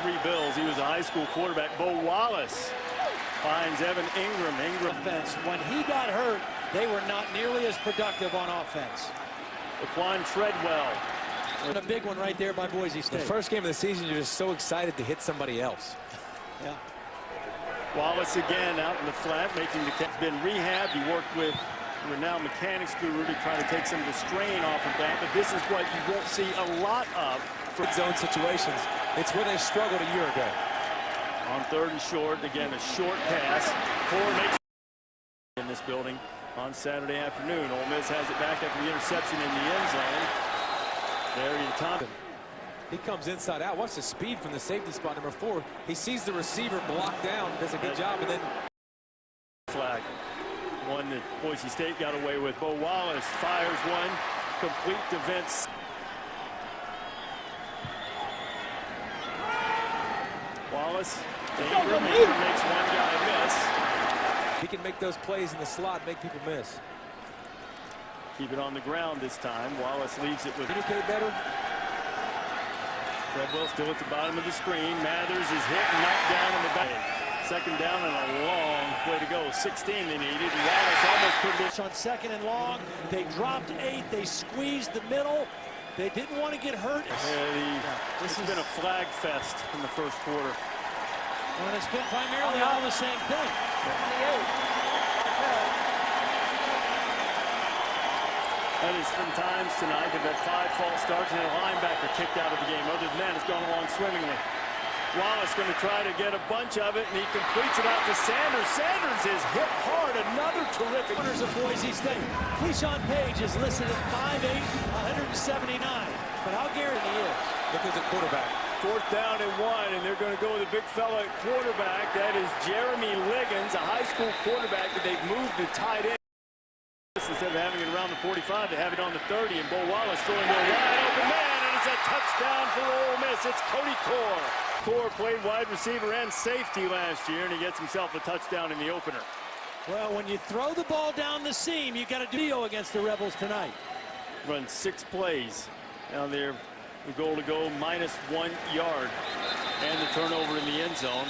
3 Bills. He was a high school quarterback. Bo Wallace finds Evan Ingram. Offense. When he got hurt, they were not nearly as productive on offense. Laquan Treadwell. And a big one right there by Boise State. The first game of the season, you're just so excited to hit somebody else. Yeah. Wallace again out in the flat, making the catch. Been rehabbed. He worked with renowned mechanics guru to try to take some of the strain off of that. But this is what you won't see a lot of for zone situations. It's where they struggled a year ago. On 3rd and short, again a short pass. Core makes in this building on Saturday afternoon. Ole Miss has it back after the interception in the end zone. Laremy Tunsil. He comes inside out. Watch the speed from the safety spot, number 4. He sees the receiver blocked down, does a good job, and then flag. One that Boise State got away with. Bo Wallace fires one, complete to Vince. Wallace, Ingram makes one guy miss. He can make those plays in the slot, make people miss. Keep it on the ground this time. Wallace leaves it with. Communicate better. Treadwell still at the bottom of the screen. Mathers is hit and knocked down in the back. 2nd down and a long way to go. 16 they needed. And Wallace almost put it on 2nd and long. They dropped 8. They squeezed the middle. They didn't want to get hurt. This has been a flag fest in the first quarter. Well, it's been primarily all the same thing. That is from times tonight. They've had 5 false starts and a linebacker kicked out of the game. Other than that, it's gone along swimmingly. Wallace going to try to get a bunch of it, and he completes it out to Sanders. Sanders is hit hard. Another terrific. Winners of Boise State. Keyshawn Page is listed at 5'8", 179. But how guaranteed he is? Look at the quarterback. 4th down and 1, and they're going to go with the big fella at quarterback. That is Jeremy Liggins, a high school quarterback that they've moved to tight end. Instead of having it around the 45, they have it on the 30, and Bo Wallace throwing to a wide open man, and it's a touchdown for Ole Miss. It's Cody Core. Core played wide receiver and safety last year, and he gets himself a touchdown in the opener. Well, when you throw the ball down the seam, you got to do against the Rebels tonight. Run 6 plays. Now they're the goal to go -1 yard, and the turnover in the end zone.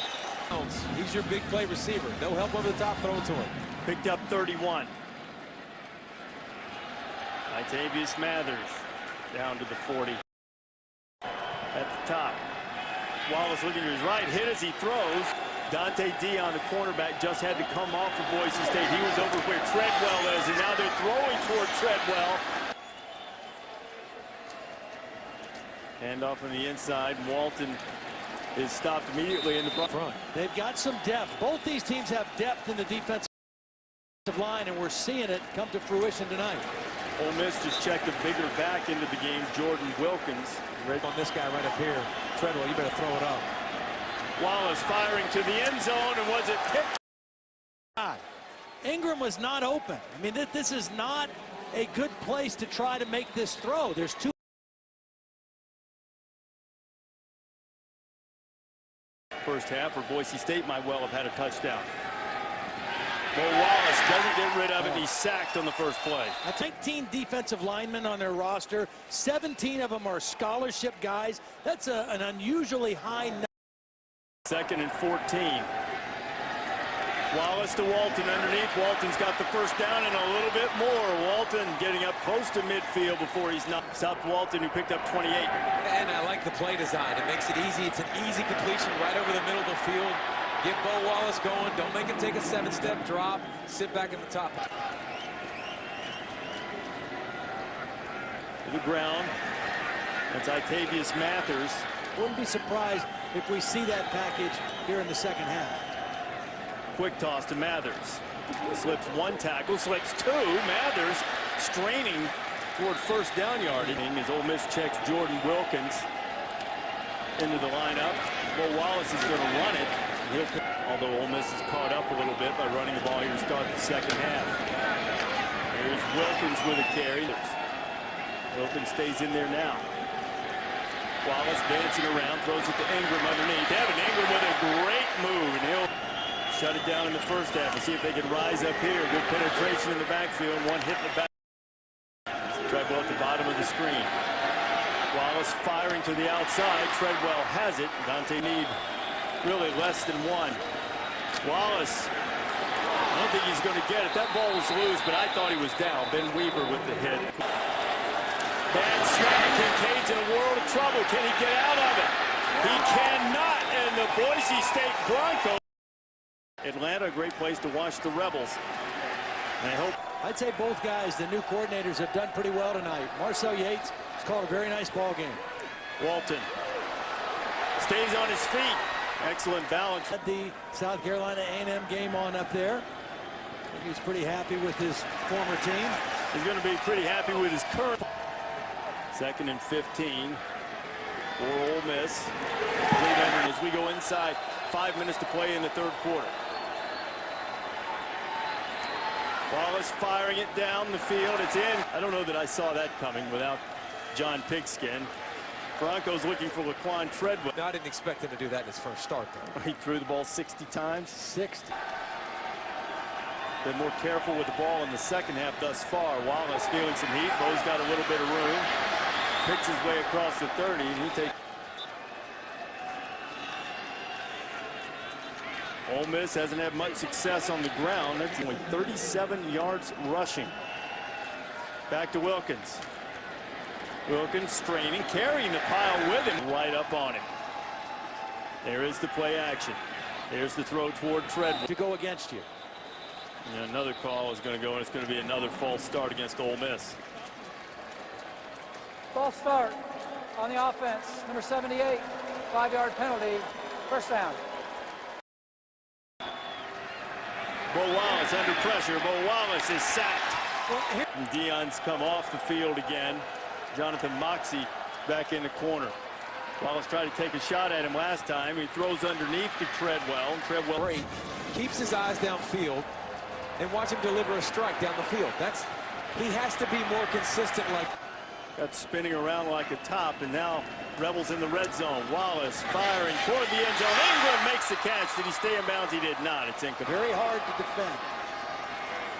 He's your big play receiver. No help over the top, throw it to him. Picked up 31. Latavius Mathers down to the 40. At the top. Wallace looking to his right, hit as he throws. Dante Dion, the cornerback, just had to come off for Boise State. He was over where Treadwell is, and now they're throwing toward Treadwell. Hand off on the inside. Walton is stopped immediately in the front. They've got some depth. Both these teams have depth in the defensive line, and we're seeing it come to fruition tonight. Ole Miss just checked a bigger back into the game, Jordan Wilkins. Right on this guy right up here. Treadwell, you better throw it up. Wallace firing to the end zone, and was it picked? Ingram was not open. I mean, this is not a good place to try to make this throw. There's 2. First half, or Boise State might well have had a touchdown. Bo Wallace doesn't get rid of it. He's sacked on the first play. 19 defensive linemen on their roster. 17 of them are scholarship guys. That's an unusually high number. 2nd and 14. Wallace to Walton underneath. Walton's got the first down and a little bit more. Walton getting up close to midfield before he's not. Stopped Walton, who picked up 28. And I like the play design. It makes it easy. It's an easy completion right over the middle of the field. Get Bo Wallace going. Don't make him take a 7-step drop. Sit back in the top. To the ground. That's Latavius Mathers. Wouldn't be surprised if we see that package here in the second half. Quick toss to Mathers. Slips 1 tackle, slips 2. Mathers straining toward first down yardage as Ole Miss checks Jordan Wilkins into the lineup. Bo Wallace is going to run it. Although Ole Miss is caught up a little bit by running the ball here to start the second half. Here's Wilkins with a carry. Wilkins stays in there now. Wallace dancing around, throws it to Ingram underneath. Evan Ingram with a great move, and he'll shut it down in the first half and see if they can rise up here. Good penetration in the backfield, 1 hit in the back. Treadwell at the bottom of the screen. Wallace firing to the outside. Treadwell has it. Dante need really less than one. Wallace, I don't think he's going to get it. That ball was loose, but I thought he was down. Ben Weaver with the hit. Bad snap. Kincaid's in a world of trouble. Can he get out of it? He cannot, and the Boise State Broncos. Atlanta, a great place to watch the Rebels. And I hope. I'd say both guys, the new coordinators, have done pretty well tonight. Marcel Yates has called a very nice ball game. Walton stays on his feet. Excellent balance. Had the South Carolina A&M game on up there. I think he's pretty happy with his former team. He's going to be pretty happy with his current. 2nd and 15 for Ole Miss. As we go inside, 5 minutes to play in the 3rd quarter. Wallace firing it down the field. It's in. I don't know that I saw that coming without John Pigskin. Broncos looking for Laquan Treadwell. I didn't expect him to do that in his first start, though. He threw the ball 60 times. 60. Been more careful with the ball in the second half thus far. Wallace feeling some heat. Bo's got a little bit of room. Picks his way across the 30, and he takes. Ole Miss hasn't had much success on the ground. That's only 37 yards rushing. Back to Wilkins. Wilkins straining, carrying the pile with him. Right up on him. There is the play action. There's the throw toward Treadwell. To go against you. And another call is going to go, and it's going to be another false start against Ole Miss. False start on the offense. Number 78, 5-yard penalty. First down. Bo Wallace under pressure. Bo Wallace is sacked. And Deion's come off the field again. Jonathan Moxey back in the corner. Wallace tried to take a shot at him last time. He throws underneath to Treadwell. Treadwell Great. Keeps his eyes downfield and watch him deliver a strike down the field. He has to be more consistent. got spinning around like a top, and now Rebels in the red zone. Wallace firing toward the end zone. Ingram makes the catch. Did he stay in bounds? He did not. It's incomplete. Very hard to defend.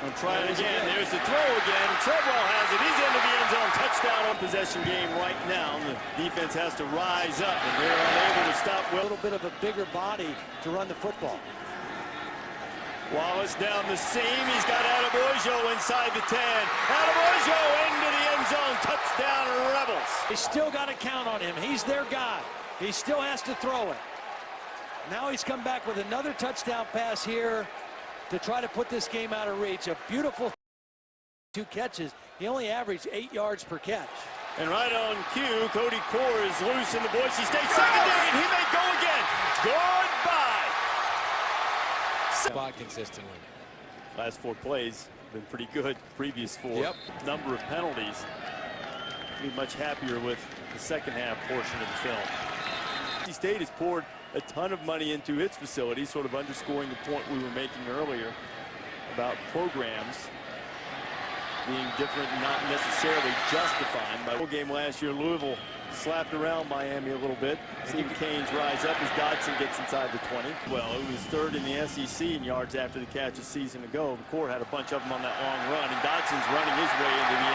And try it again. There's the throw again. Treadwell has it. He's into the end zone. Touchdown on possession game right now. The defense has to rise up, and they're unable to stop. A little bit of a bigger body to run the football. Wallace down the seam. He's got Adebayo inside the 10. Adebayo into the end zone. Touchdown, Rebels. They still got to count on him. He's their guy. He still has to throw it. Now he's come back with another touchdown pass here to try to put this game out of reach. A beautiful 2 catches. He only averaged 8 yards per catch. And right on cue, Cody Core is loose in the Boise State secondary, and he may go again. Goodbye. Spot consistently. Last 4 plays been pretty good. Previous 4. Yep. Number of penalties. Be much happier with the second half portion of the film. Boise State has poured a ton of money into its facilities, sort of underscoring the point we were making earlier about programs being different, not necessarily justified. By the game last year, Louisville slapped around Miami a little bit. Stephen Caines rise up as Dodson gets inside the 20. Well, it was 3rd in the SEC in yards after the catch a season ago. The Core had a bunch of them on that long run, and Dodson's running his way into the end.